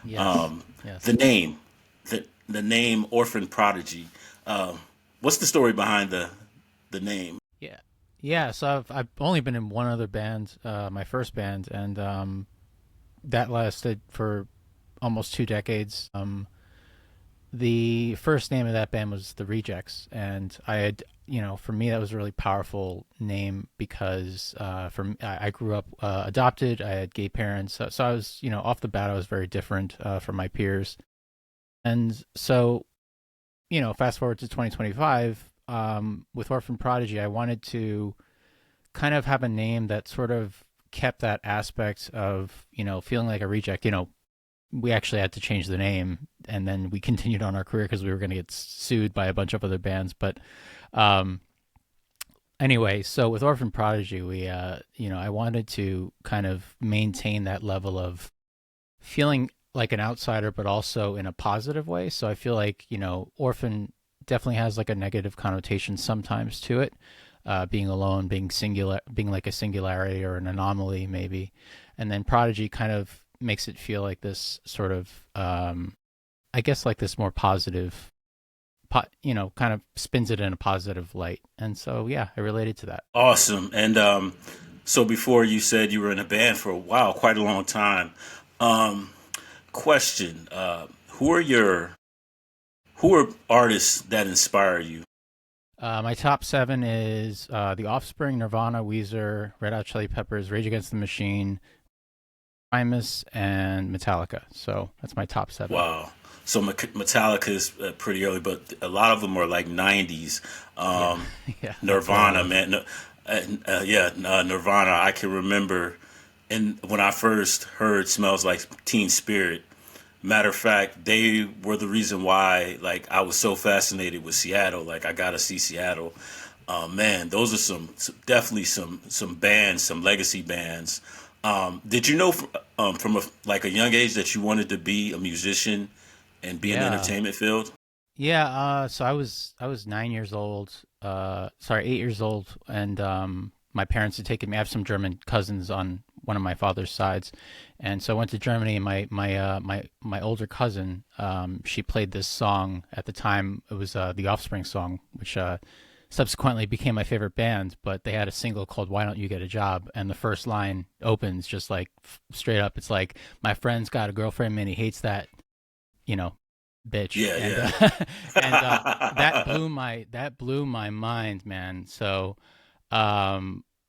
Yes. The Yes. name, the name Orphan Prodigy. What's the story behind the name? Yeah. Yeah. So I've only been in one other band, my first band, and that lasted for almost 2 decades. The first name of that band was the Rejects, and I had, for me that was a really powerful name because I grew up adopted. I had gay parents, so I was, off the bat I was very different from my peers, and so fast forward to 2025, with Orphan Prodigy, I wanted to kind of have a name that sort of kept that aspect of, feeling like a reject. We actually had to change the name, and then we continued on our career because we were going to get sued by a bunch of other bands. But um, anyway, so with Orphan Prodigy, I wanted to kind of maintain that level of feeling like an outsider, but also in a positive way. So I feel like, orphan definitely has like a negative connotation sometimes to it, being alone, being singular, being like a singularity or an anomaly maybe, and then prodigy kind of makes it feel like this sort of, I guess like this more positive. Kind of spins it in a positive light, and so yeah, I related to that. Awesome. And so before you said you were in a band for a while, quite a long time. Um, Question: who are artists that inspire you? My top seven is The Offspring, Nirvana, Weezer, Red Hot Chili Peppers, Rage Against the Machine, Primus, and Metallica. So that's my top seven. Wow. So Metallica is pretty early, but a lot of them are like '90s. Yeah, Um, yeah, that's what I Nirvana, love. man. No, yeah, Nirvana. I can remember, and when I first heard "Smells Like Teen Spirit." Matter of fact, they were the reason why, like, I was so fascinated with Seattle. Like, I gotta see Seattle. Man, those are definitely some bands, some legacy bands. Did you know from like a young age that you wanted to be a musician and be in the Yeah, entertainment field? yeah. So I was 9 years old. Sorry, 8 years old, and my parents had taken me. I have some German cousins on one of my father's sides, and so I went to Germany. And my older cousin, she played this song at the time. It was the Offspring song, which subsequently became my favorite band. But they had a single called "Why Don't You Get a Job," and the first line opens just like straight up. It's like, "My friend's got a girlfriend and he hates that, you know, bitch," Yeah, and yeah. that blew my mind, man. So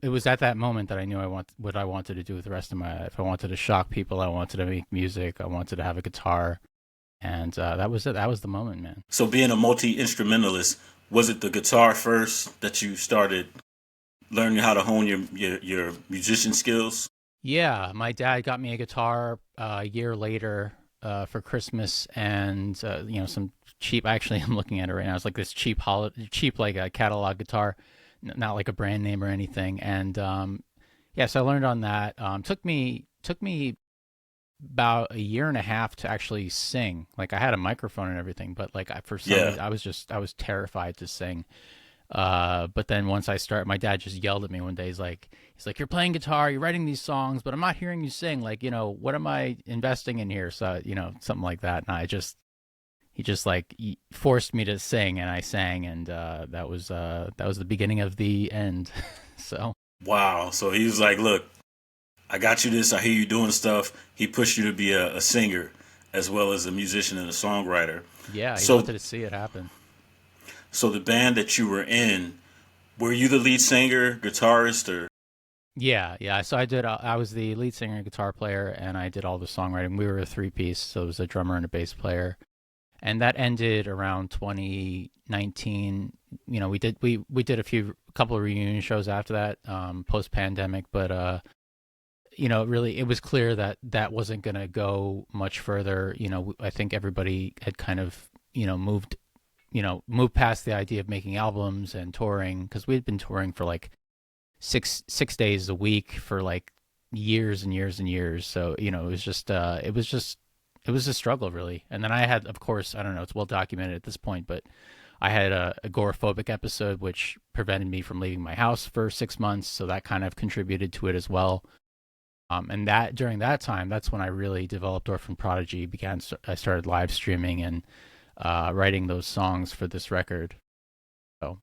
it was at that moment that I knew I want what I wanted to do with the rest of my life. I wanted to shock people. I wanted to make music. I wanted to have a guitar, and that was it. That was the moment, man. So being a multi instrumentalist, was it the guitar first that you started learning how to hone your musician skills? Yeah, my dad got me a guitar a year later for Christmas, and some cheap. Actually, I'm looking at it right now. It's like this cheap like a catalog guitar, not like a brand name or anything. And yeah, so I learned on that. Took me about a year and a half to actually sing. Like I had a microphone and everything, but like for some Yeah. reason I was terrified to sing. But then once I start, my dad just yelled at me one day. He's like, "You're playing guitar, you're writing these songs, but I'm not hearing you sing. Like, what am I investing in here?" So, something like that. And he just like forced me to sing, and I sang, and that was the beginning of the end. So Wow. So he was like, "Look, I got you this. I hear you doing stuff." He pushed you to be a singer as well as a musician and a songwriter. yeah, he So, wanted to see it happen. so the band that you were in, were you the lead singer, guitarist, or Yeah, yeah. So I did. I was the lead singer and guitar player, and I did all the songwriting. We were a three-piece, so it was a drummer and a bass player, and that ended around 2019. We did a couple of reunion shows after that, post pandemic, but really it was clear that that wasn't going to go much further. I think everybody had kind of moved past the idea of making albums and touring because we had been touring for like six days a week for like years and years and years. So it was a struggle really. And then I had, of course, I don't know, it's well documented at this point, but I had a agoraphobic episode which prevented me from leaving my house for 6 months. So that kind of contributed to it as well. And that during that time, that's when I really developed Orphan Prodigy. I started live streaming and writing those songs for this record.